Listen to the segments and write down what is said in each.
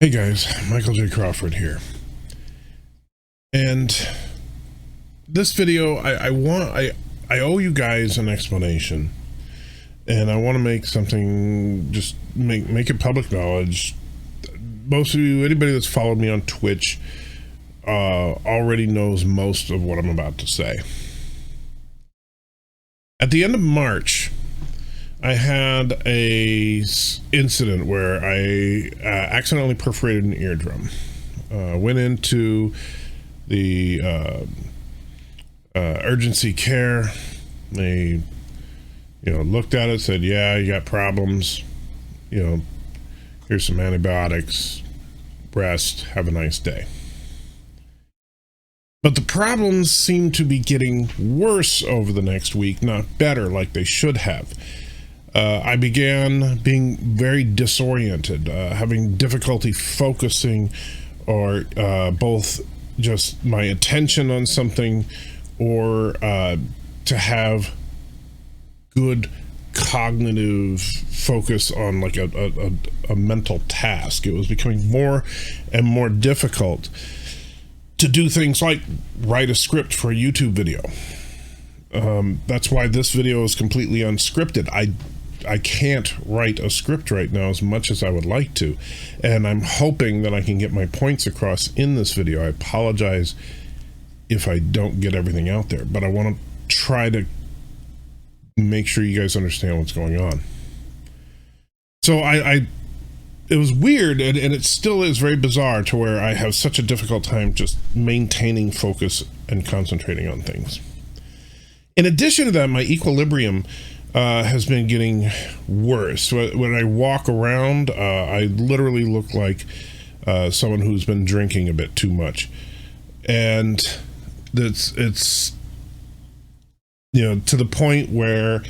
Hey guys, Michael J. Crawford here. And this video, I owe you guys an explanation. And I want to make something, just make it public knowledge. Most of you, anybody that's followed me on Twitch, already knows most of what I'm about to say. At the end of March, I had a incident where I accidentally perforated an eardrum. Went into the urgency care. They, looked at it, said, "Yeah, you got problems. Here's some antibiotics. Rest. Have a nice day." But the problems seem to be getting worse over the next week, not better like they should have. I began being very disoriented, having difficulty focusing, or both just my attention on something, or to have good cognitive focus on like a mental task. It was becoming more and more difficult to do things like write a script for a YouTube video. That's why this video is completely unscripted. I can't write a script right now as much as I would like to, and I'm hoping that I can get my points across in this video. I apologize if I don't get everything out there, but I want to try to make sure you guys understand what's going on. So it was weird, and it still is very bizarre, to where I have such a difficult time just maintaining focus and concentrating on things. In addition to that, my equilibrium has been getting worse. When I walk around, I literally look like someone who's been drinking a bit too much, and it's to the point where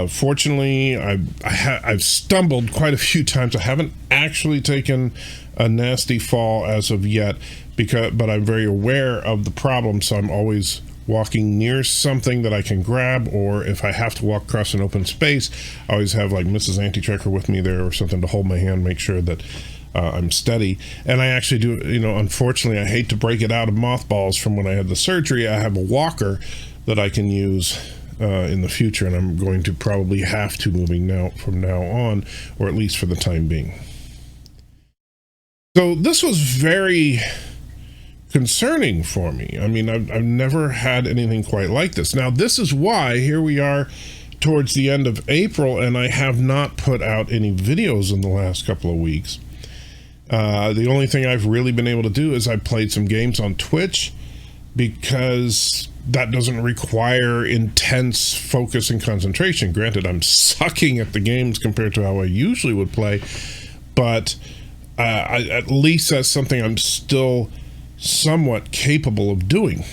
fortunately I've stumbled quite a few times. I haven't actually taken a nasty fall as of yet, but I'm very aware of the problem, so I'm always walking near something that I can grab, or if I have to walk across an open space, I always have like Mrs. Anti-Tracker with me there, or something to hold my hand, make sure that I'm steady. And I actually do, unfortunately, I hate to break it out of mothballs from when I had the surgery. I have a walker that I can use in the future, and I'm going to probably have to from now on, or at least for the time being. So this was very concerning for me. I mean, I've never had anything quite like this. Now, this is why here we are towards the end of April, and I have not put out any videos in the last couple of weeks. The only thing I've really been able to do is I played some games on Twitch, because that doesn't require intense focus and concentration. Granted, I'm sucking at the games compared to how I usually would play, but at least that's something I'm still somewhat capable of doing.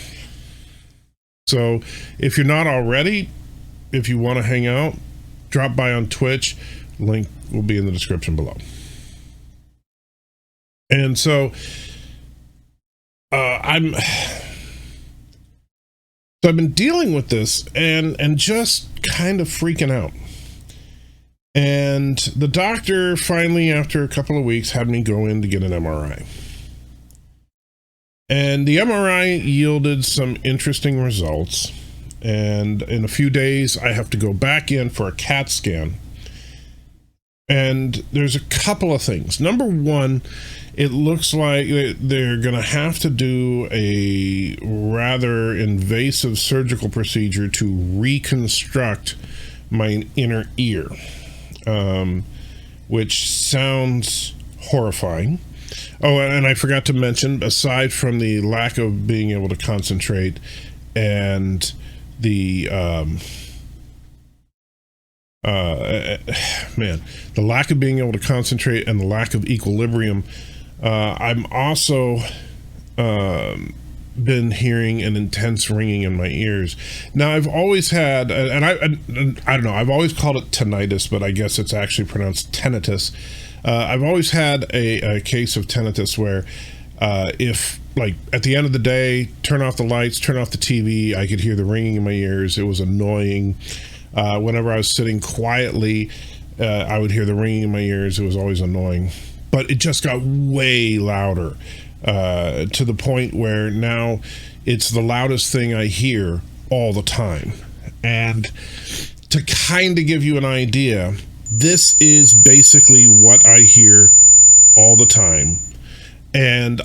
So if you're not already, if you want to hang out, drop by on Twitch. Link will be in the description below. And so I've been dealing with this and just kind of freaking out. And the doctor finally, after a couple of weeks, had me go in to get an MRI. And the MRI yielded some interesting results. And in a few days, I have to go back in for a CAT scan. And there's a couple of things. Number one, it looks like they're going to have to do a rather invasive surgical procedure to reconstruct my inner ear, which sounds horrifying. Oh, and I forgot to mention, aside from the lack of being able to concentrate and the the lack of being able to concentrate and the lack of equilibrium, I'm also been hearing an intense ringing in my ears. Now, I've always had, and I don't know, I've always called it tinnitus, but I guess it's actually pronounced tinnitus. I've always had a case of tinnitus where if, like, at the end of the day, turn off the lights, turn off the TV, I could hear the ringing in my ears. It was annoying. Whenever I was sitting quietly, I would hear the ringing in my ears. It was always annoying. but it just got way louder, to the point where now it's the loudest thing I hear all the time. And to kind of give you an idea, this is basically what I hear all the time. And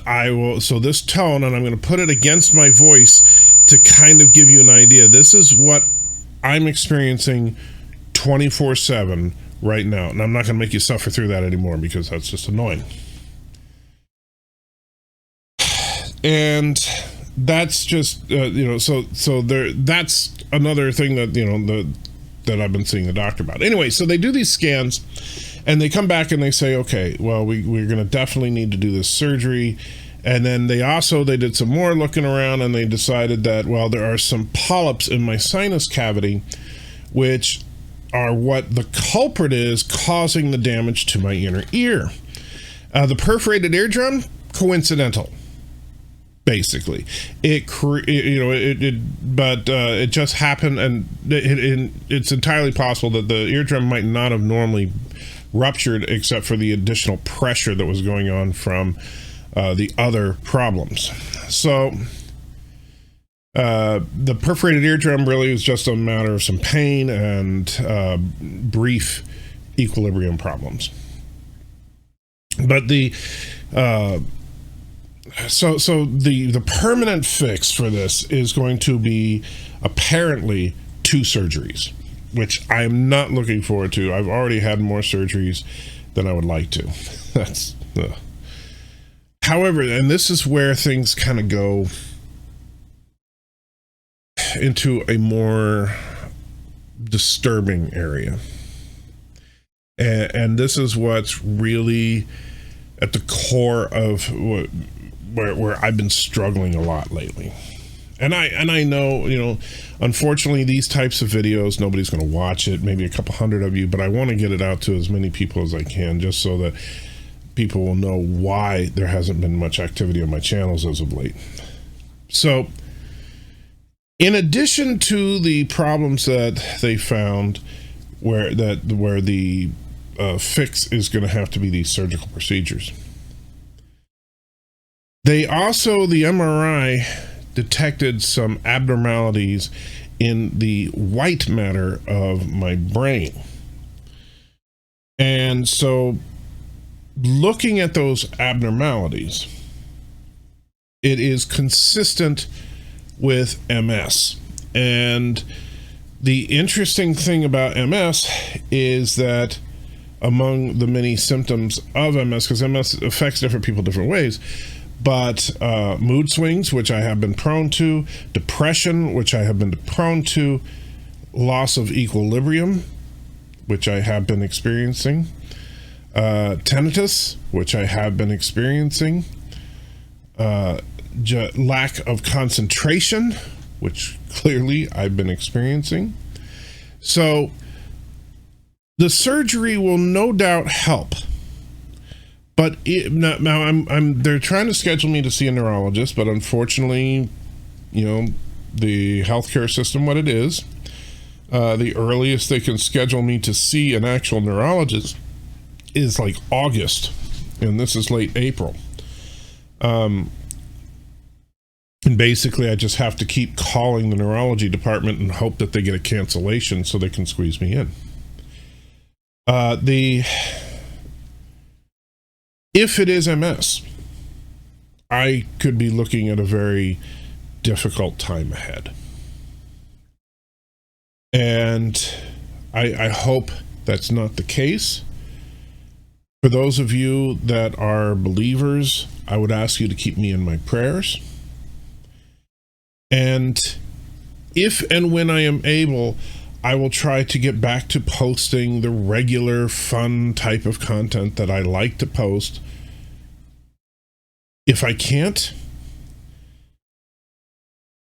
so this tone, and I'm going to put it against my voice to kind of give you an idea. This is what I'm experiencing 24/7 right now. And I'm not going to make you suffer through that anymore, because that's just annoying. And that's just, that's another thing that, that I've been seeing the doctor about. Anyway, so they do these scans, and they come back and they say, okay, well, we're going to definitely need to do this surgery. And then they did some more looking around, and they decided that, well, there are some polyps in my sinus cavity, which are what the culprit is causing the damage to my inner ear. The perforated eardrum, coincidental. Basically, it just happened, and it's entirely possible that the eardrum might not have normally ruptured, except for the additional pressure that was going on from the other problems. So the perforated eardrum really was just a matter of some pain and brief equilibrium problems. But the permanent fix for this is going to be apparently 2 surgeries, which I'm not looking forward to. I've already had more surgeries than I would like to. However, and this is where things kind of go into a more disturbing area. And this is what's really at the core of where I've been struggling a lot lately. And I know, unfortunately, these types of videos, nobody's going to watch it, maybe a couple hundred of you, but I want to get it out to as many people as I can, just so that people will know why there hasn't been much activity on my channels as of late. So, in addition to the problems that they found, where the fix is going to have to be these surgical procedures, the MRI detected some abnormalities in the white matter of my brain. And so, looking at those abnormalities, it is consistent with MS. And the interesting thing about MS is that among the many symptoms of MS, because MS affects different people different ways, but mood swings, which I have been prone to, depression, which I have been prone to, loss of equilibrium, which I have been experiencing, tinnitus, which I have been experiencing, lack of concentration, which clearly I've been experiencing. So the surgery will no doubt help. But they're trying to schedule me to see a neurologist, but unfortunately, the healthcare system, what it is, the earliest they can schedule me to see an actual neurologist is like August, and this is late April. And basically, I just have to keep calling the neurology department and hope that they get a cancellation so they can squeeze me in. If it is MS, I could be looking at a very difficult time ahead. And I hope that's not the case. For those of you that are believers, I would ask you to keep me in my prayers. And if and when I am able, I will try to get back to posting the regular fun type of content that I like to post. If I can't,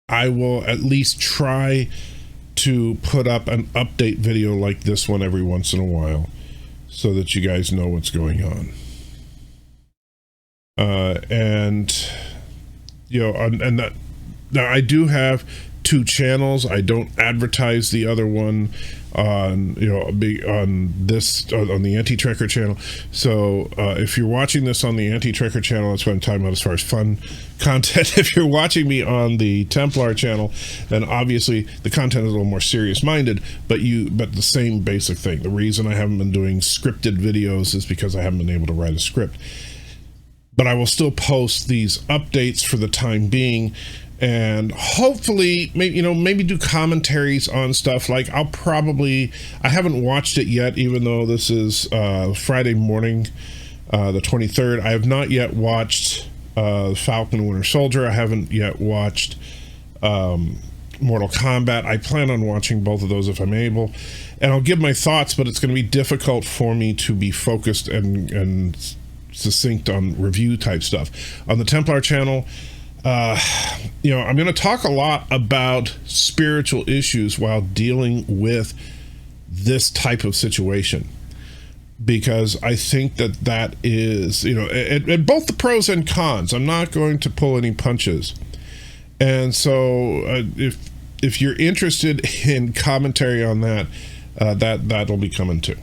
I will at least try to put up an update video like this one every once in a while so that you guys know what's going on. Now I do have two channels. I don't advertise the other one on on the Anti-Trekker channel. So if you're watching this on the Anti-Trekker channel, that's what I'm talking about as far as fun content. If you're watching me on the Templar channel, then obviously the content is a little more serious-minded, but the same basic thing. The reason I haven't been doing scripted videos is because I haven't been able to write a script. But I will still post these updates for the time being, and hopefully maybe do commentaries on stuff. Like I haven't watched it yet, even though this is Friday morning, the 23rd. I have not yet watched Falcon and Winter Soldier. I haven't yet watched Mortal Kombat. I plan on watching both of those if I'm able, and I'll give my thoughts, but it's going to be difficult for me to be focused and succinct on review type stuff. On the Templar channel, I'm going to talk a lot about spiritual issues while dealing with this type of situation, because I think that is, at both the pros and cons. I'm not going to pull any punches. And so if you're interested in commentary on that, that'll be coming too.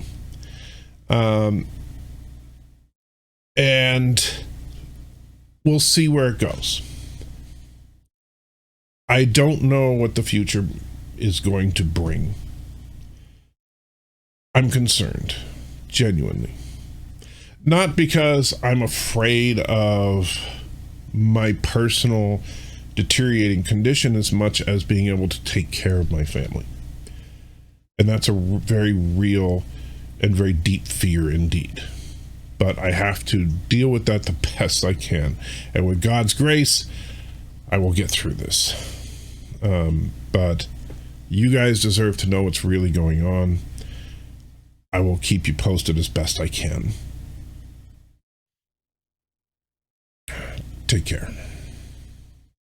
And we'll see where it goes. I don't know what the future is going to bring. I'm concerned, genuinely. Not because I'm afraid of my personal deteriorating condition as much as being able to take care of my family. And that's a very real and very deep fear indeed. But I have to deal with that the best I can. And with God's grace, I will get through this. But you guys deserve to know what's really going on. I will keep you posted as best I can. Take care.